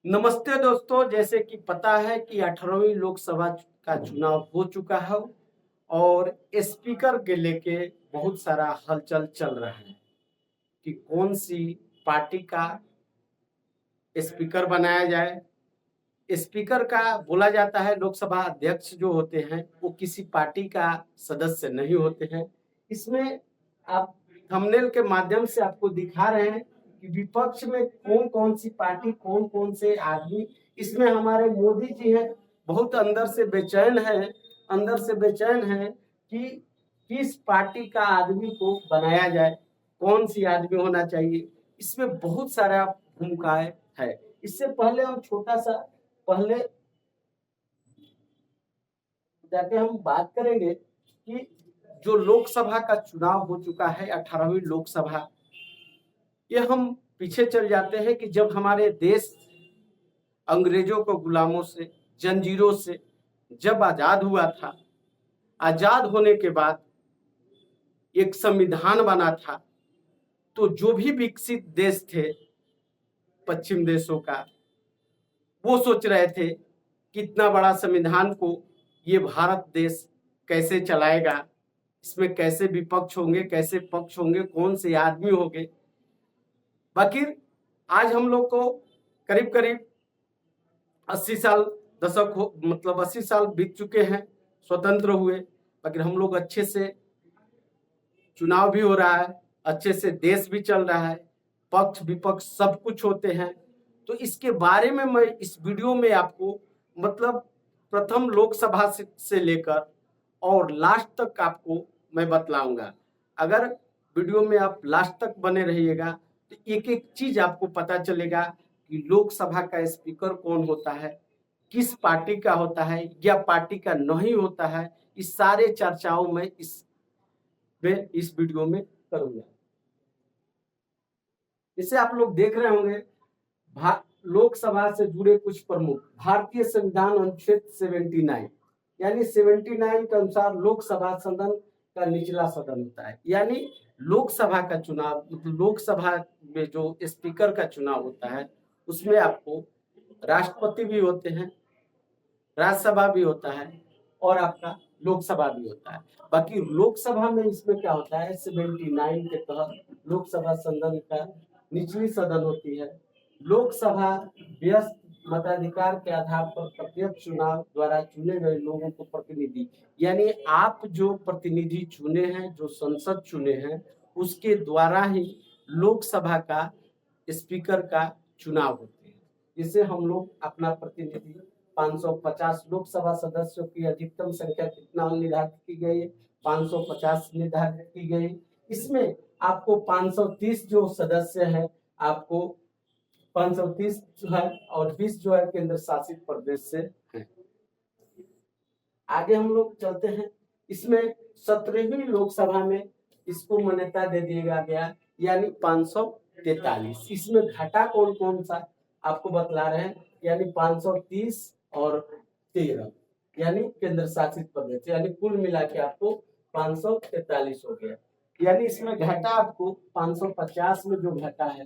नमस्ते दोस्तों, जैसे कि पता है कि 18वीं लोकसभा का चुनाव हो चुका है और स्पीकर के लेके बहुत सारा हलचल चल रहा है कि कौन सी पार्टी का स्पीकर बनाया जाए। स्पीकर का बोला जाता है, लोकसभा अध्यक्ष जो होते हैं वो किसी पार्टी का सदस्य नहीं होते हैं। इसमें आप थंबनेल के माध्यम से आपको दिखा रहे हैं कि विपक्ष में कौन कौन सी पार्टी, कौन कौन से आदमी। इसमें हमारे मोदी जी हैं, बहुत अंदर से बेचैन है कि किस पार्टी का आदमी को बनाया जाए, कौन सी आदमी होना चाहिए। इसमें बहुत सारा भूमिकाएं है। इससे पहले हम छोटा सा पहले जाके हम बात करेंगे कि जो लोकसभा का चुनाव हो चुका है, 18वीं लोकसभा, ये हम पीछे चल जाते हैं कि जब हमारे देश अंग्रेजों को गुलामों से, जंजीरों से जब आजाद हुआ था, आजाद होने के बाद एक संविधान बना था। तो जो भी विकसित देश थे पश्चिम देशों का, वो सोच रहे थे कि इतना बड़ा संविधान को ये भारत देश कैसे चलाएगा, इसमें कैसे विपक्ष होंगे, कैसे पक्ष होंगे, कौन से आदमी होंगे। बाकी आज हम लोग को करीब करीब 80 साल दशक हो, मतलब 80 साल बीत चुके हैं स्वतंत्र हुए। बाकी हम लोग अच्छे से, चुनाव भी हो रहा है, अच्छे से देश भी चल रहा है, पक्ष विपक्ष सब कुछ होते हैं। तो इसके बारे में मैं इस वीडियो में आपको, मतलब प्रथम लोकसभा से लेकर और लास्ट तक आपको मैं बतलाऊंगा। अगर वीडियो में आप लास्ट तक बने रहिएगा तो एक एक चीज आपको पता चलेगा कि लोकसभा का स्पीकर कौन होता है, किस पार्टी का होता है या पार्टी का नहीं होता है। इस सारे चर्चाओं में इस वीडियो में करूंगा। इसे आप लोग देख रहे होंगे, लोकसभा से जुड़े कुछ प्रमुख। भारतीय संविधान अनुच्छेद 79, यानी 79 के अनुसार लोकसभा सदन का निचला सदन होता है। यानी लोकसभा का चुनाव, मतलब लोकसभा में जो स्पीकर का चुनाव होता है, उसमें आपको राष्ट्रपति भी होते हैं, राज्यसभा भी होता है और आपका लोकसभा भी होता है। बाकी लोकसभा में इसमें क्या होता है, 79 के तहत लोकसभा सदन का निचली सदन होती है। लोकसभा व्यस्त मताधिकार के आधार पर प्रत्यक्ष चुनाव द्वारा चुने गए लोगों को प्रतिनिधि, यानी आप जो प्रतिनिधि चुने हैं, जो संसद चुने हैं, उसके द्वारा ही लोकसभा का स्पीकर का चुनाव होते हैं। जिसे हम लोग अपना प्रतिनिधि 550 लोकसभा सदस्यों की अधिकतम संख्या कितना निर्धारित की गई है, 550 निर्धारित की गई। इसमें आपको 530 जो सदस्य हैं, आपको 530 जो है और 20 जो है केंद्र शासित प्रदेश से है। आगे हम लोग चलते हैं। इसमें 17वीं लोकसभा में इसको मान्यता दे दिया गया, यानी 543। इसमें घटा कौन कौन सा आपको बतला रहे हैं, यानी 530 और 13, यानी केंद्र शासित प्रदेश, यानी कुल मिला के आपको 543 हो गया। यानी इसमें घटा आपको 550 में जो घटा है,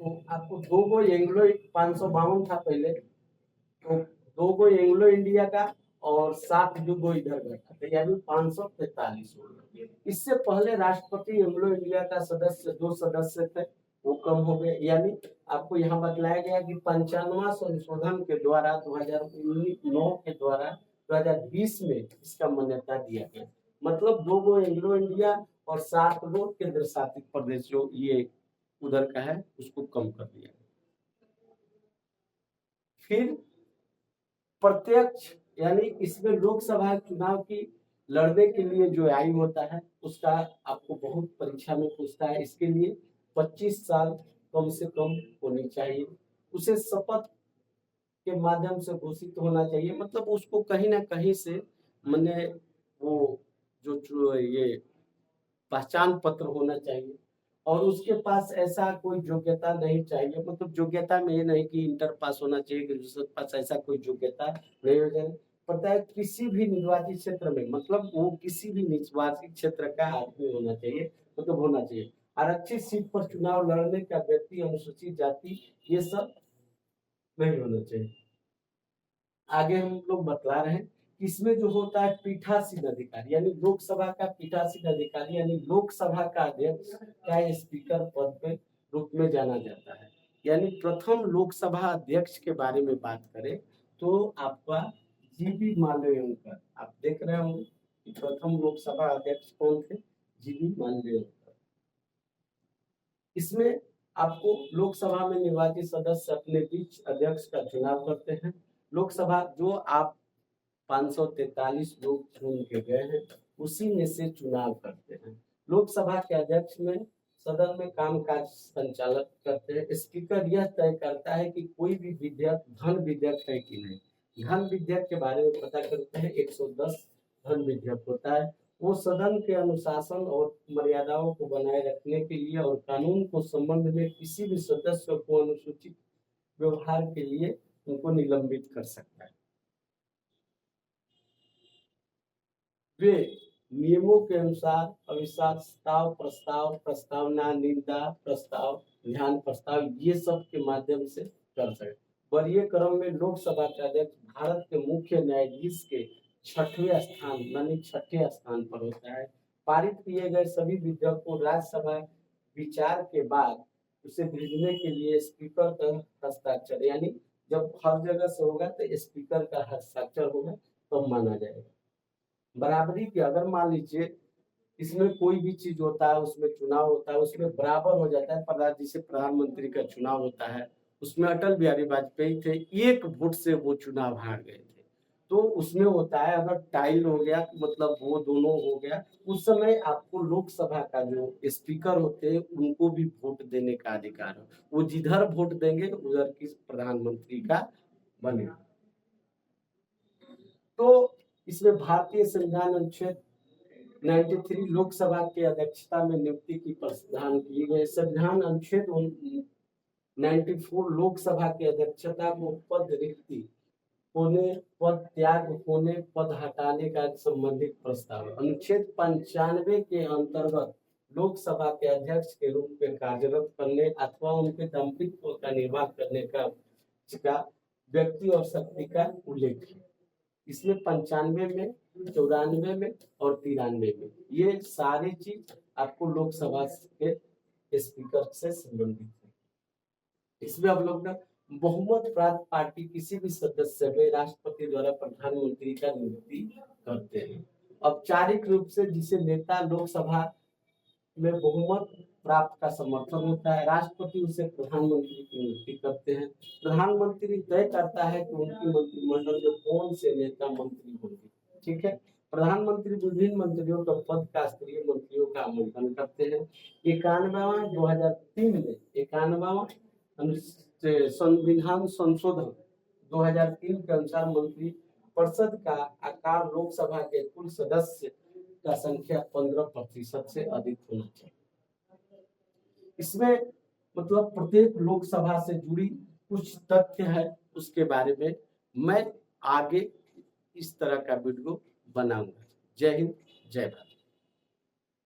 तो आपको दो गो एंग्लो, 552 था पहले, तो दो गो एंग्लो इंडिया का और 7 जो गो इधर घटा था, यानी 543 हो गया। इससे पहले राष्ट्रपति एंग्लो इंडिया का सदस्य 2 सदस्य थे, वो कम हो गए। यानी आपको यहाँ बतलाया गया कि 95वां संशोधन के द्वारा 2009 के द्वारा 2020 में इसका मान्यता दिया गया। मतलब 2 गो एंग्लो इंडिया और 7 गो केंद्र शासित प्रदेश जो ये उधर का है, उसको कम कर दिया। फिर प्रत्यक्ष, यानी इसमें लोकसभा चुनाव की लड़ने के लिए जो आयु होता है, उसका आपको बहुत परीक्षा में पूछता है। इसके लिए 25 साल कम से कम होनी चाहिए। उसे शपथ के माध्यम से घोषित होना चाहिए, मतलब उसको कहीं ना कहीं से मैंने वो जो ये पहचान पत्र होना चाहिए। और उसके पास ऐसा कोई योग्यता नहीं चाहिए, मतलब योग्यता में ये नहीं कि इंटर पास होना चाहिए, कि उसके पास ऐसा कोई योग्यता नहीं हो जाए। पता है, किसी भी निर्वाचित क्षेत्र में, मतलब वो किसी भी निर्वाचित क्षेत्र का आदमी होना चाहिए, मतलब होना चाहिए। आरक्षित सीट पर चुनाव लड़ने का व्यक्ति अनुसूचित जाति, ये सब नहीं होना चाहिए। आगे हम लोग बतला रहे हैं कि इसमें जो होता है पीठासीन अधिकारी, यानी लोकसभा का पीठासीन अधिकारी, यानी लोकसभा का अध्यक्ष का स्पीकर पद पे रूप में जाना जाता है। यानी प्रथम लोकसभा अध्यक्ष के बारे में बात करें तो आपका जीबी मालवीय, आप देख रहे होंगे कि प्रथम लोकसभा अध्यक्ष कौन थे, जीबी मालवीय। इसमें आपको लोकसभा में निर्वाचित सदस्य अपने बीच अध्यक्ष का चुनाव करते हैं। लोकसभा जो आप 543 लोग चुन के गए हैं उसी में से चुनाव करते हैं। लोकसभा के अध्यक्ष में सदन में कामकाज संचालित करते हैं। स्पीकर यह तय करता है कि कोई भी विधेयक धन विधेयक है कि नहीं। धन विधेयक के बारे में पता करते हैं, 110 धन विधेयक होता है। वो सदन के अनुशासन और मर्यादाओं को बनाए रखने के लिए और कानून को संबंध में किसी भी सदस्य को अनुसूचित व्यवहार के लिए उनको निलंबित कर सकता है। वे नियमों के अनुसार अविश्वास प्रस्ताव, प्रस्तावना, निंदा प्रस्ताव, ध्यान प्रस्ताव, ये सब के माध्यम से कर सकते। वरीय क्रम में लोकसभा के अध्यक्ष भारत के मुख्य न्यायाधीश के 6वें स्थान यानी 6ठे स्थान पर होता है। पारित किए गए सभी विधेयक को राज्यसभा विचार के बाद उसे भेजने के लिए स्पीकर का हस्ताक्षर, यानी जब हर जगह से होगा तो स्पीकर का हस्ताक्षर होगा तो माना जाएगा। बराबरी की, अगर मान लीजिए इसमें कोई भी चीज होता है, उसमें चुनाव होता है, उसमें बराबर हो जाता है, जिसे प्रधानमंत्री का चुनाव होता है उसमें अटल बिहारी वाजपेयी थे, 1 वोट से वो चुनाव हार गए थे। तो उसमें होता है अगर टाइल हो गया मतलब वो दोनों हो गया, उस समय आपको लोकसभा का जो स्पीकर होते हैं उनको भी वोट देने का अधिकार है। वो जिधर वोट देंगे उधर की प्रधानमंत्री का बनेगा। तो इसमें भारतीय संविधान अनुच्छेद 93 लोकसभा के अध्यक्षता में नियुक्ति की प्रावधान किए गए। संविधान अनुच्छेद 94 लोकसभा के अध्यक्षता को पद रिक्ति होने, पद त्याग होने, पद हटाने का संबंधित प्रस्ताव। अनुच्छेद 95 के अंतर्गत लोकसभा के अध्यक्ष के रूप में कार्यरत करने अथवा उनके दायित्व का निर्वाह करने का व्यक्ति और शक्ति का उल्लेख है। इसमें 95 में, 94 में और 93 में ये सारी चीज आपको लोकसभा के स्पीकर से संबंधित है। इसमें हम लोग ना बहुमत प्राप्त पार्टी किसी भी सदस्य में राष्ट्रपति द्वारा प्रधानमंत्री का नियुक्ति करते हैं। औपचारिक रूप से जिसे नेता लोकसभा में बहुमत प्राप्त का समर्थन होता है, राष्ट्रपति उसे प्रधानमंत्री की नियुक्ति करते हैं। प्रधानमंत्री तय करता है कि उनकी मंत्रिमंडल में कौन से नेता मंत्री होंगे। ठीक है, प्रधानमंत्री विभिन्न मंत्रियों का पद का स्तरीय मंत्रियों का आवंटन करते हैं। 91वां 2003 में 91वां संविधान संशोधन 2003 के अनुसार मंत्री परिषद का आकार लोकसभा के कुल सदस्य का संख्या 15% से अधिक होना चाहिए। इसमें मतलब प्रत्येक लोकसभा से जुड़ी कुछ तथ्य है, उसके बारे में मैं आगे इस तरह का वीडियो बनाऊंगा। जय हिंद, जय भारत।